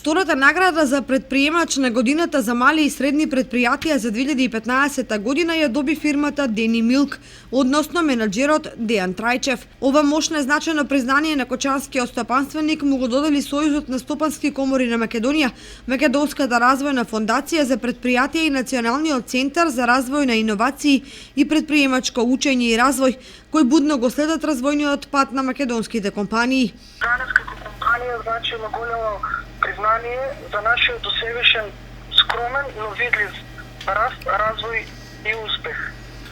Втората награда за предприемач на годината за мали и средни предпријатија за 2015 година ја доби фирмата Дени Милк, односно менаџерот Дејан Трајчев. Ова мощно и значајно признание на кочанскиот стопанственик му го додели Сојузот на стопански комори на Македонија, Македонската развојна фондација за предпријатија и Националниот центар за развој на иновации и предприемачко учење и развој, кои будно го следат развојниот пат на македонските компании. Данес како компанија значи на големо признание за нашиот досегашен скромен, но видлив раст, развој и успех.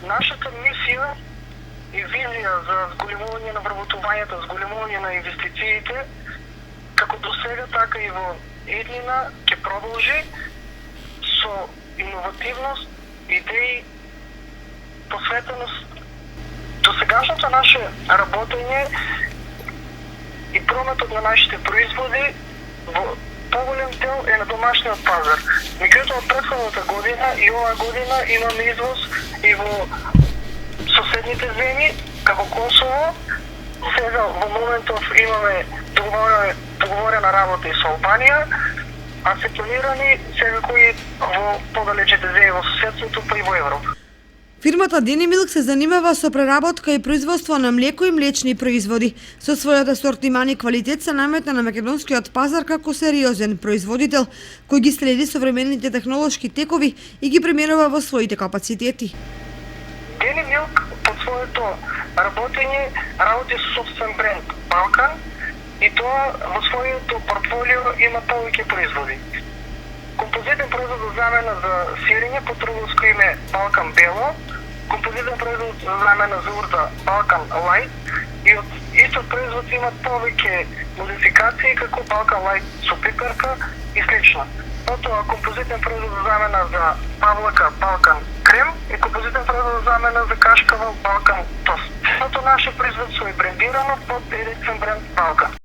Нашата мисија и визија за зголемување на вработувањето, зголемување на инвестициите, како до сега, така и во иднина, ќе продолжи со иновативност, идеи, посветеност. Досегашното наше работење и прометот на нашите производи во поголем дел е на домашниот пазар. Меѓутоа, од претходната година и оваа година имаме извоз и во соседните земји, како Косово. Сега во моментов имаме договорена работа и со Албанија, а се планирани секако и во подалечните земји во соседството, па и во Европа. Фирмата Дени Милк се занимава со преработка и производство на млеко и млечни производи. Со својата сортиман и квалитет се наметна на македонскиот пазар како сериозен производител, кој ги следи современите технолошки текови и ги премерува во своите капацитети. Дени Милк под своето работење работи со собствен бренд Балкан и тоа во своето портфолио има повеќе производи. Композитен производ за замена за сирење под трговско име Балкан Бело, композитен производ за замена за урда Балкан Лайт и од истот производ имат повеќе модификации како Балкан Лайт со пиперка и слично. Потоа композитен производ за замена за павлака Балкан Крем и композитен производ за замена за кашкава Балкан Тост. Сето наше производство е брендирано под единствен бренд Балкан.